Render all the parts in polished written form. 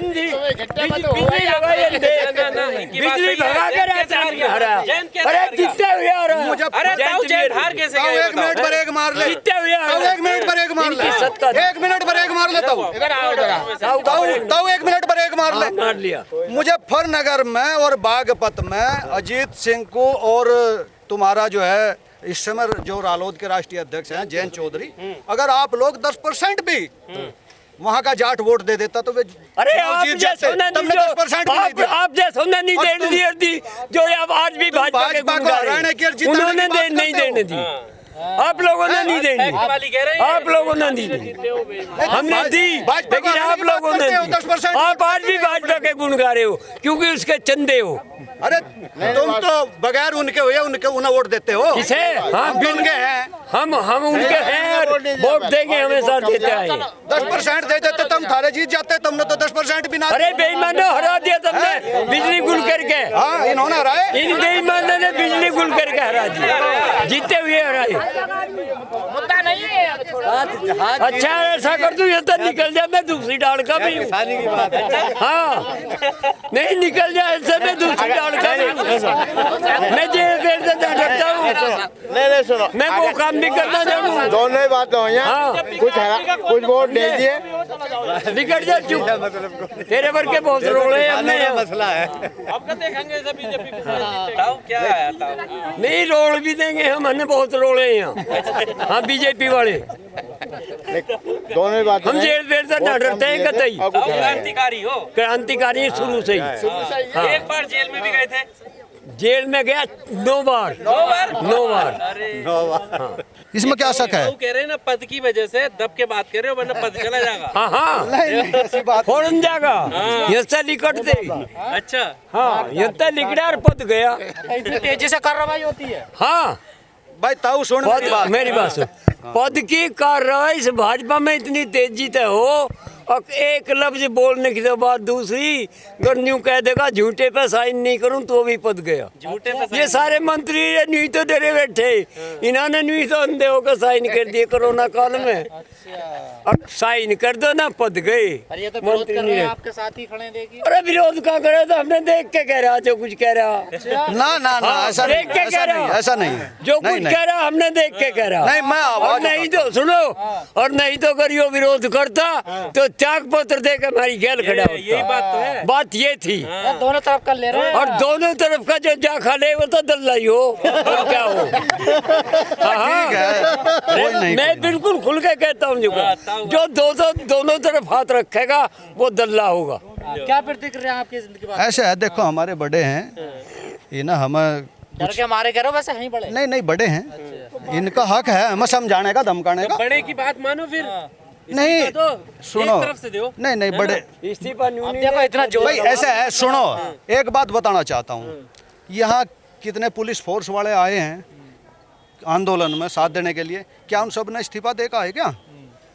अंधी बिजली लगाई अंधे बिजली भगा कर हरा। अरे जीतते हुए आ रहा है। अरे ताऊ जैन हार कैसे गए? एक मिनट ब्रेक मार ले। जीतते हुए आ रहा है। एक मिनट ब्रेक मार ले। एक मिनट ब्रेक मार ले। ताऊ एक मिनट ब्रेक मार ले। मार लिया। मुजफ्फरनगर में और बागपत में अजीत सिंह को और तुम्हारा जो है इस समय जो रालोद के राष्ट्रीय अध्यक्ष हैं जयंत चौधरी, अगर आप लोग 10% भी वहाँ का जाट वोट दे देता तो वे अरे आप जीत जैसे जाते। तुमने 10% भी नहीं दिया। आप जैसे नहीं देने दी जो अब आज भी भाजपा के भाजपा को हराने की और जिताने की उन्होंने बात नहीं करते हो। देने दी। आप लोगों ने नहीं देनी। आप लोगों ने नहीं दी। हमने दी लेकिन आप लोगों ने दी। आप आज भी भाजपा के गुण गा रहे हो क्योंकि उसके चंदे हो। अरे तुम तो बगैर उनके हुए उन्हें वोट देते हो। किसे? हम भी उनके हैं। हम उनके हैं और वोट देंगे हमेशा देते आए। 10% दे देते तुम थारे जीत जाते। तुमने तो 10% भी ना। अरे बेईमानों हरा दिया तुमने बिजली गुल करके। हाँ इन्होंने हराए। इन बेईमानों ने बिजली गुल करके हरा दिया। जीते हुए हराए। मुद्दा नहीं है। अच्छा ऐसा कर दूं ये तो निकल जाए मैं दूसरी डाल का भी हूँ। हाँ नहीं निकल जाए ऐसे मैं दूसरी डाल का भी हूँ। मैं जेल से डरता हूँ। नहीं सुनो, मैं वो काम भी करना चाहूँ। दोनों ही बातें हुई हैं। हाँ। कुछ वोट दे दिए। निकल जा चुप। तेरे भर के बहुत रोले हमने मसला है। अब का देखेंगे सब बीजेपी को। ताऊ क्या आया ताऊ? नहीं रोल भी देंगे हम। हमने बहुत रोले हैं यहाँ। हाँ बीजेपी वाले दोनों ही बातें हम जेल वेल से न डरते हैं कतई। ताऊ क्रांतिकारी हो। क्रांतिकारी शुरू से ही। हाँ। एक बार जेल में भी गए थे। जेल में गया 9 बार। 9 बार। अरे इसमें क्या शक है? ताऊ कह रहे हैं ना पद की वजह से दब के बात कर रहे हो वरना पद चला जाएगा। हाँ हाँ फौरन जागा ये से निकट दे। अच्छा हाँ ये तो निकटा और पद गया। तेजी से कार्रवाई होती है। हाँ भाई ताऊ सुन मेरी बात सुन। पद की कार्रवाई इस भाजपा में इतनी तेजी से हो और एक लफ्ज बोलने की तो बात दूसरी अगर न्यू कह देगा झूठे पे साइन नहीं करूं तो भी पद गया। झूठे पे ये सारे मंत्री ये न्यू तो डरे बैठे। इन्होंने न्यू तो अंधे होकर साइन कर दिए कोरोना काल में। अब साइन कर दो ना पद गए। ये तो विरोध कर रहे हैं आपके साथ ही खड़े देखिए। अरे विरोध क्या करे तो हमने देख के कह रहा जो कुछ कह रहा। ना ना ना हाँ, ऐसा देख के कह रहा। ऐसा नहीं है। जो कुछ कह रहा हमने देख के कह रहा। नहीं मैं और आवाज नहीं तो सुनो और नहीं तो अगर यो विरोध करता तो त्याग पत्र दे के हमारी गैल खड़ा होता। यही बात तो है। बात ये थी। दोनों तरफ कर ले रहे हैं। और दोनों तरफ का जो जा खा ले वो तो दल्लाई हो और क्या हो। ठीक है कोई नहीं। मैं बिल्कुल खुल के कहता हूँ जो दोनों तरफ हाथ रखेगा वो दल्ला होगा। क्या प्रतिक्रिया आपकी जिंदगी बात? ऐसे है देखो हमारे बड़े हैं ये ना हमें डर के मारे कह रहे हो वैसे नहीं बड़े। नहीं बड़े हैं इनका हक है हमें समझाने का धमकाने का। बड़े की बात मानो फिर। नहीं सुनो एक तरफ से दो। नहीं बड़े इस्तीफा अब देखो इतना जोर भाई ऐसा है सुनो एक बात बताना चाहता हूँ। यहाँ कितने पुलिस फोर्स वाले आए हैं आंदोलन में साथ देने के लिए। क्या उन सब ने इस्तीफा दे का है क्या?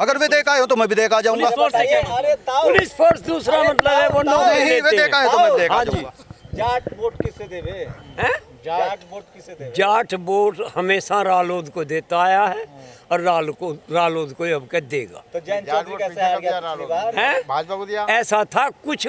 अगर वे देखा हो तो मैं भी देखा जाऊंगा। पुलिस फोर्स दूसरा मतलब है वो नौकरी नहीं वे लेते देखा है तो मैं देखा हाँ जी। जाऊंगा। जाट वोट किससे देवे? हैं? जाट वोट किससे देवे? जाट वोट हमेशा रालोद को देता आया है और रालोद को अब के देगा। तो जयंत चौधरी कैसे हार गया पिछली बार? हैं? भाजपा को दिया। ऐसा था कुछ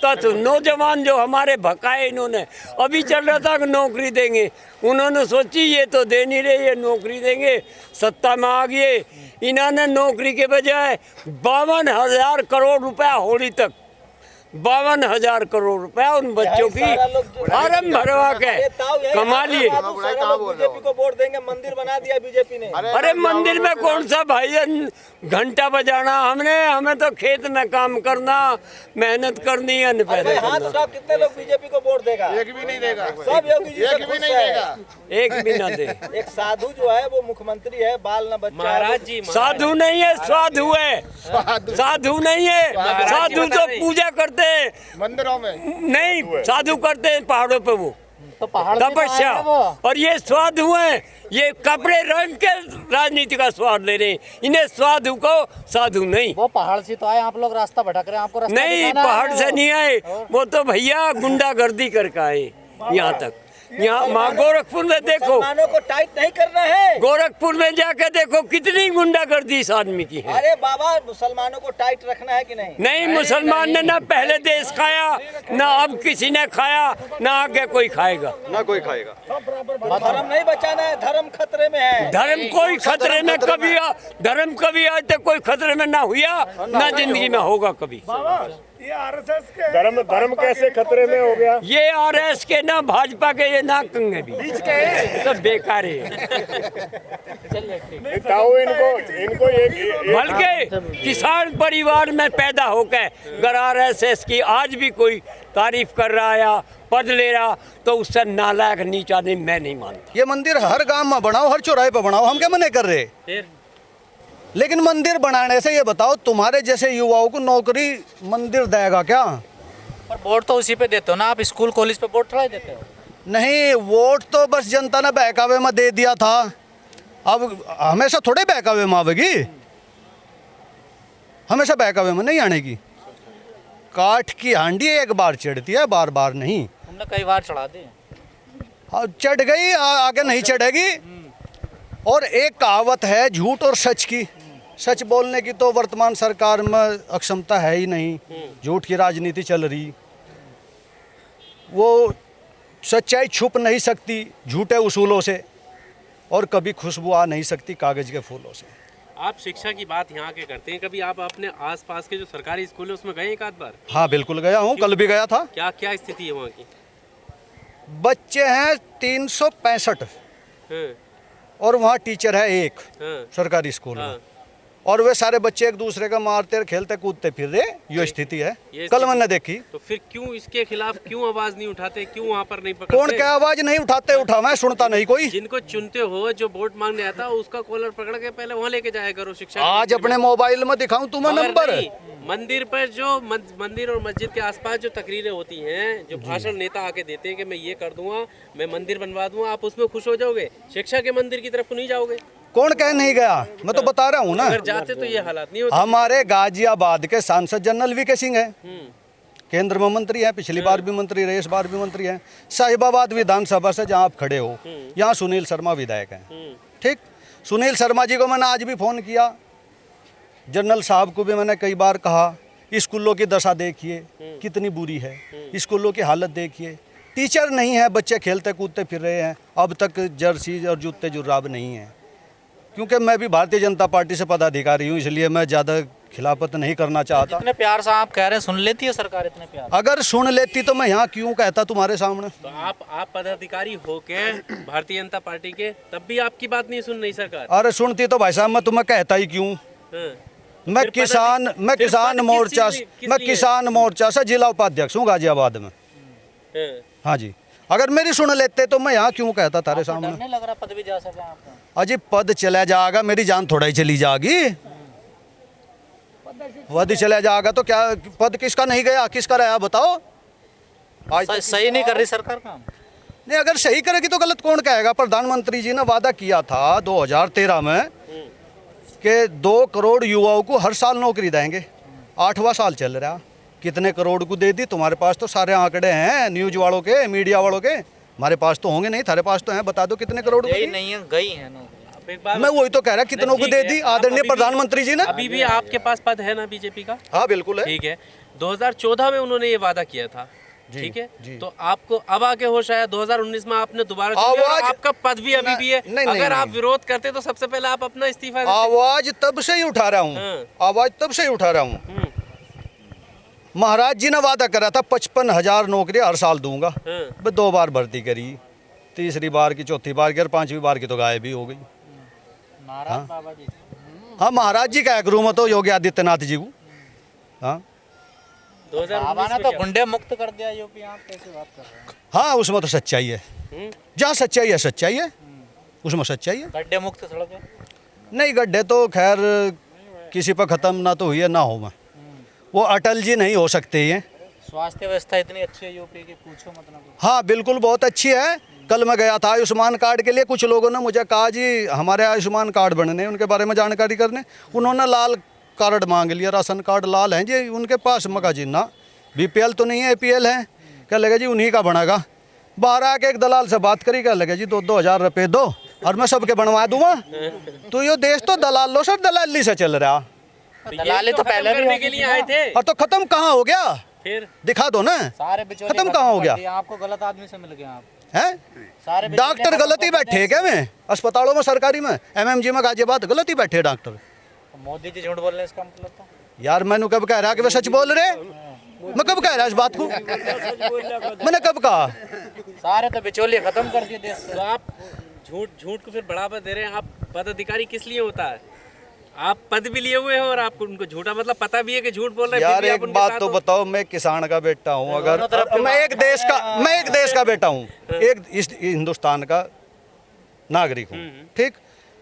तत्व नौजवान जो हमारे भकाए इन्होंने अभी चल रहा था कि नौकरी देंगे। उन्होंने सोची ये तो दे नहीं रहे ये नौकरी देंगे। सत्ता में आ गए इन्होंने नौकरी के बजाय 52,000 करोड़ रुपया होली तक 52,000 करोड़ रुपया उन बच्चों की फार्म भरवा के कमा लिए। बीजेपी को वोट देंगे मंदिर बना दिया बीजेपी ने। अरे मंदिर में कौन सा भाई घंटा बजाना हमें तो खेत में काम करना मेहनत करनी है। कितने लोग बीजेपी को वोट देगा? एक भी नहीं देगा। सब योगी जी से खुश है। एक भी ना दे। एक साधु जो है वो मुख्यमंत्री है बाल न बच्चा। महाराज जी साधु नहीं है साधु है। साधु नहीं है साधु तो पूजा करते हैं मंदिरों में। नहीं साधु करते हैं पहाड़ों पे वो तो पहाड़ पे तपस्या। आए हैं वो। और ये साधु हैं ये कपड़े रंग के राजनीति का स्वाद ले रहे हैं। इन्हें साधु को साधु नहीं। वो पहाड़ से तो आए आप लोग रास्ता भटक रहे हैं आपको रास्ता नहीं दिखाना है पहाड़ से वो। नहीं आए वो तो भैया गुंडागर्दी करके आए यहाँ तक। यहाँ माँ गोरखपुर में देखो मुसलमानों को टाइट नहीं करना है। गोरखपुर में जाके देखो कितनी गुंडागर्दी इस आदमी की है। अरे बाबा मुसलमानों को टाइट रखना है कि नहीं? नहीं, मुसलमान ने ना पहले देश खाया, ना अब किसी ने खाया, ना आगे कोई खाएगा। ना कोई खाएगा। धर्म नहीं बचाना है, धर्म खतरे में है। धर्म कोई खतरे में कभी धर्म कभी आज तक कोई खतरे में ना हुआ, ना जिंदगी में होगा कभी। ये आरएसएस के धर्म कैसे खतरे में हो गया? ये आरएस के ना भाजपा के ये ना कंगे भी सब बेकार है। ताऊ इनको बल्कि किसान परिवार में पैदा होकर अगर आरएसएस की आज भी कोई तारीफ कर रहा है या पद ले रहा तो उससे नालायक नीच आदमी मैं नहीं मानता। ये मंदिर हर गांव में बनाओ, हर चौराहे पे बनाओ, हम क्या मना कर रहे? लेकिन मंदिर बनाने से ये बताओ तुम्हारे जैसे युवाओं को नौकरी मंदिर देगा क्या? पर वोट तो उसी पे देते हो ना आप, स्कूल कॉलेज पे वोट थोड़ा ही देते हो। नहीं, वोट तो बस जनता ने बहकावे में दे दिया था, अब हमेशा थोड़े बहकावे में आवेगी, हमेशा बहकावे में नहीं आने की। काठ की हांडी एक बार चढ़ती है, बार बार नहीं। हमने कई बार चढ़ा दी, चढ़ गई, आगे नहीं चढ़ेगी। और एक कहावत है झूठ और सच की, सच बोलने की तो वर्तमान सरकार में अक्षमता है ही नहीं, झूठ की राजनीति चल रही। वो सच्चाई छुप नहीं सकती झूठे उसूलों से, और कभी खुशबू आ नहीं सकती कागज के फूलों से। आप शिक्षा की बात यहाँ के करते हैं, कभी आप अपने आसपास के जो सरकारी स्कूल है उसमें गए एक आध बार? हाँ बिल्कुल गया हूँ, कल भी गया था। क्या क्या स्थिति है वहाँ की? बच्चे हैं 365 हाँ, और वहाँ टीचर है एक हाँ, सरकारी स्कूल हाँ। में, और वे सारे बच्चे एक दूसरे का मारते खेलते कूदते फिर रहे। ये स्थिति है, कल मैंने देखी। तो फिर क्यों इसके खिलाफ क्यों आवाज नहीं उठाते, क्यों वहाँ पर नहीं पकड़ते? कौन क्या आवाज नहीं उठाते? उठावा सुनता नहीं कोई। जिनको चुनते हो, जो वोट मांगने आता है उसका कॉलर पकड़ के पहले वहाँ लेके जाया करो। शिक्षा आज अपने मोबाइल में दिखाऊं तुम्हें मगर नंबर? नहीं, मंदिर पर जो मंदिर और मस्जिद के आसपास जो तकरीरें होती हैं, जो भाषण नेता आके देते हैं कि मैं ये कर दूंगा, मैं मंदिर बनवा दूंगा, आप उसमें खुश हो जाओगे? शिक्षा के मंदिर की तरफ नहीं जाओगे? कौन कह नहीं गया? मैं तो बता रहा हूँ ना। अगर जाते तो ये हालात नहीं होते। हमारे गाजियाबाद के सांसद जनरल वीके सिंह है, केंद्र में मंत्री है, पिछली बार भी मंत्री रहे, इस बार भी मंत्री है। साहिबाबाद विधानसभा से जहाँ आप खड़े हो, यहाँ सुनील शर्मा विधायक हैं। ठीक, सुनील शर्मा जी को मैंने आज भी फ़ोन किया, जनरल साहब को भी मैंने कई बार कहा स्कूलों की दशा देखिए कितनी बुरी है, स्कूलों की हालत देखिए, टीचर नहीं है, बच्चे खेलते कूदते फिर रहे हैं, अब तक जर्सी और जूते जुर्राब नहीं है। क्योंकि मैं भी भारतीय जनता पार्टी से पदाधिकारी हूँ, इसलिए मैं ज़्यादा खिलाफत नहीं करना चाहता। इतने प्यार से आप कह रहे हैं, सुन लेती है सरकार इतने प्यार? अगर सुन लेती तो मैं यहाँ क्यों कहता तुम्हारे सामने? तो आप पदाधिकारी होके भारतीय जनता पार्टी के, तब भी आपकी बात नहीं सुन रही सरकार? अरे सुनती तो भाई साहब मैं तुम्हें कहता ही क्यों? हाँ। मैं फिर किसान मोर्चा से जिला उपाध्यक्ष हूँ गाजियाबाद में। हाँ। हाँ जी, अगर मेरी सुन लेते तो मैं यहाँ क्यों कहता तारे सामने? नहीं लग रहा पद भी जा सके आपको? अजी पद चला जाएगा, मेरी जान थोड़ा ही चली जाएगी। पद चला जाएगा तो क्या, पद किसका नहीं गया, किसका रहा बताओ? आज सही नहीं कर रही सरकार काम? नहीं, अगर सही करेगी तो गलत कौन कहेगा? प्रधानमंत्री जी ने वादा किया था 2013 में कि 2 करोड़ युवाओं को हर साल नौकरी देंगे। 8वां साल चल रहा, कितने करोड़ को दे दी? तुम्हारे पास तो सारे आंकड़े हैं, न्यूज वालों के, मीडिया वालों के। हमारे पास तो होंगे नहीं, थारे पास तो हैं, बता दो कितने करोड़ को दी? नहीं है, गई है नौकरी। एक बार मैं वही तो कह रहा, कितनों को दे दी आदरणीय प्रधानमंत्री जी ने? अभी भी आपके पास पद है ना बीजेपी का? हाँ बिल्कुल है। ठीक है, 2014 में उन्होंने ये वादा किया था, ठीक है, तो आपको अब आके होश आया 2019 में आपने दोबारा चुनी और आपका पद भी अभी भी है। अगर आप विरोध करते तो सबसे पहले आप अपना इस्तीफा देते। आवाज तब से ही उठा रहा हूँ, आवाज तब से ही उठा रहा हूँ। महाराज जी ने वादा करा था 55,000 नौकरी हर साल दूंगा, 2 बार भर्ती करी, तीसरी बार की, चौथी बार की और 5वीं बार की तो गायब भी हो गई। हाँ, महाराज जी का करूँ मैं तो योगी आदित्यनाथ जी को। हाँ, 2019 में तो गुंडे मुक्त कर दिया यूपी, आप कैसे बात कर रहे हैं? हाँ उसमें तो सच्चाई है, जहाँ सच्चाई है सच्चाई है, उसमें सच्चाई है। गड्ढे मुक्त सड़क है? नहीं, गड्ढे तो खैर किसी पर ख़त्म ना तो हुई है ना हो, मैं वो अटल जी नहीं हो सकते ये। स्वास्थ्य व्यवस्था इतनी अच्छी है यूपी की, पूछो मत ना। हाँ बिल्कुल बहुत अच्छी है। कल मैं गया था आयुष्मान कार्ड के लिए, कुछ लोगों ने मुझे कहा जी हमारे आयुष्मान कार्ड बनने, उनके बारे में जानकारी करने। उन्होंने लाल कार्ड मांग लिया, राशन कार्ड लाल हैं जी उनके पास। मैं कहा जी ना, BPL तो नहीं है, APL है। क्या लगा जी उन्हीं का बनेगा। बाहर आके एक दलाल से बात करी, क्या लगा जी 2-2 हज़ार रुपये दो और मैं सबके बनवा दूंगा। तो ये देश तो दलालों से दलाली से चल रहा। दलाली तो पहले भी करने के लिए आए थे, और तो खत्म कहाँ हो गया? फिर दिखा दो ना, सारे बिचौलिए खत्म कहाँ हो गया? आपको गलत आदमी से मिल गया आप। हैं? सारे डॉक्टर गलत ही बैठे क्या में अस्पतालों में, सरकारी में, एमएमजी में गाजियाबाद गलत ही बैठे डॉक्टर। मोदी जी झूठ बोल रहे हैं, इसका मतलब तो यार मैंने कब कह रहा कि वे सच बोल रहे? मैं कब कह रहा इस बात को? मैंने कब कहा? सारे तो बिचौलिए खत्म कर दिए देश से। तो आप झूठ को फिर बढ़ावा दे रहे हैं। आप पदाधिकारी किस लिए होता है? आप पद भी लिए हुए हैं और आपको उनको झूठा मतलब पता भी है कि झूठ बोल रहे हैं। यार फिर भी आप एक उनके बात साथ तो हो। बताओ, मैं किसान का बेटा हूँ, अगर मैं एक देश का बेटा हूँ, एक इस हिंदुस्तान का नागरिक हूँ, ठीक?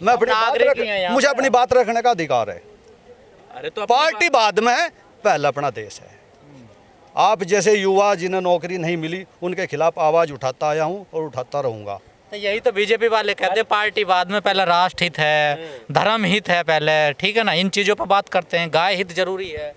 मैं अपनी बात नागरिक ही हैं यहाँ मुझे अपनी बात रखने का अधिकार है। अरे तो अपनी पार्टी बाद में है, पहला अपना देश है। आप जैसे युवा जिन्हें नौकरी नहीं मिली, उनके खिलाफ आवाज उठाता आया हूँ और उठाता रहूंगा। तो यही तो बीजेपी वाले कहते हैं, पार्टी बाद में, पहला राष्ट्र हित है, धर्म हित है पहले, ठीक है ना, इन चीजों पर बात करते हैं। गाय हित जरूरी है।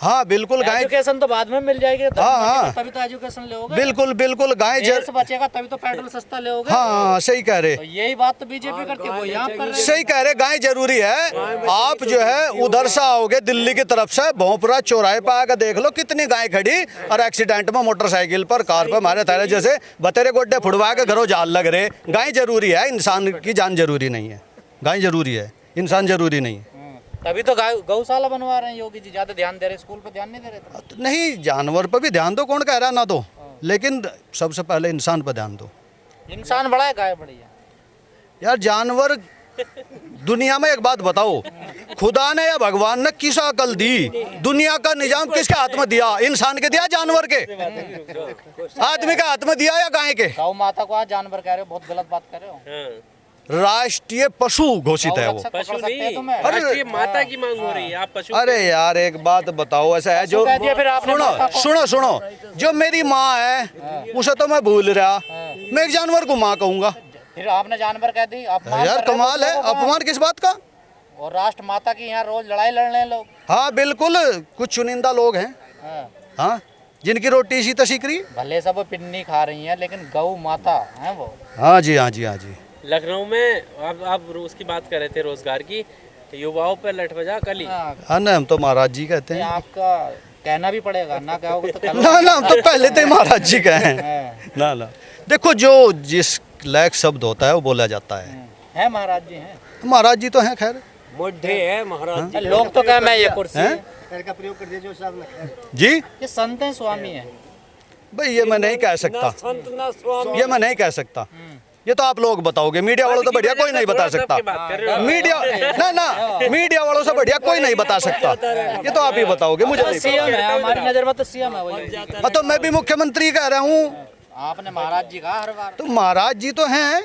हाँ बिल्कुल, गाय एजुकेशन तो बाद में मिल जाएगी, तभी हाँ। तभी तो एजुकेशन लोगे। बिल्कुल बिल्कुल, गाय देश बचेगा तभी तो पेट्रोल सस्ता लोगे। हाँ सही कह रहे, तो यही बात तो बीजेपी करती है, वो यहाँ कर रहे हैं। सही कह रहे, गाय जरूरी है। आप जो है उधर से आओगे दिल्ली की तरफ से, भोंपरा चौराहे पर आकर देख लो कितनी गाय खड़ी, और एक्सीडेंट में मोटरसाइकिल पर, कार पर मारे तारे जैसे बतेरे गोड्डे फुड़वा के घरों जाल लग रहे। गाय जरूरी है, इंसान की जान जरूरी नहीं है। गाय जरूरी है, इंसान जरूरी नहीं है। तभी तो गौशाला बनवा रहे हैं योगी जी, ज्यादा ध्यान दे रहे, स्कूल पे ध्यान नहीं दे रहे थे। नहीं, जानवर पर भी ध्यान दो, कौन कह रहा ना दो, लेकिन सबसे पहले इंसान पर ध्यान दो। इंसान बड़ा है, गाय बड़ी है। यार जानवर, दुनिया में एक बात बताओ, खुदा ने या भगवान ने किस अकल दी? दुनिया का निजाम किसके हाथ में दिया? इंसान के दिया, जानवर के, आदमी के हाथ में दिया या गाय के? गौ माता को आज जानवर कह रहे हो, बहुत गलत बात कर रहे हो। राष्ट्रीय पशु घोषित है वो। पशु सकते हैं नहीं, तुम्हें। राष्ट्रीय माता की मांग हो रही है, आप पशु। अरे यार एक बात बताओ, ऐसा है जो, कह दिया फिर आपने माता को। सुनो, जो मेरी माँ है उसे तो मैं भूल रहा, मैं एक जानवर को माँ कहूंगा? फिर आपने जानवर कह दी, अपमान यार कर रहे हो कमाल है, लोगों का। अपमान किस बात का? और राष्ट्र माता की यहाँ रोज लड़ाई लड़ रहे हैं लोग। हाँ बिल्कुल, कुछ चुनिंदा लोग हैं, हाँ। हाँ, जिनकी रोटी इसी तसीकरी। भले सब वो पिन्नी खा रही हैं, लेकिन गौ माता है वो। हाँ जी, हाँ जी, हाँ जी। लखनऊ में आप उसकी बात कर रहे थे, रोजगार की, युवाओं पर लठबजा कली। हाँ, हाँ ना, हम तो महाराज जी कहते हैं। आपका कहना भी पड़ेगा ना, कहोगे तो कल- ना हम तो पहले तो ही महाराज जी कहे हैं। हाँ, ना देखो, जो जिस लायक शब्द होता है वो बोला जाता है। महाराज जी हैं। महाराज जी तो हैं, खैर मोढ़े है महाराज जी। लोग तो कह मैं ये कुर्सी हैं? है। का प्रयोग कर दिया जो साहब ने। जी ये संत हैं, स्वामी हैं। भाई ये मैं नहीं कह ना सकता, संत ना स्वामी। ये मैं नहीं कह सकता, ये तो आप लोग बताओगे। मीडिया वालों तो बढ़िया कोई नहीं बता सकता। मीडिया मीडिया वालों से बढ़िया कोई नहीं बता सकता, ये तो आप ही बताओगे, मुझे नहीं सीएम है, हमारी नजर में तो सीएम है वही। पता। तो मैं भी मुख्यमंत्री कह रहा हूँ, आपने महाराज जी कहा हर बार। तो महाराज जी तो हैं,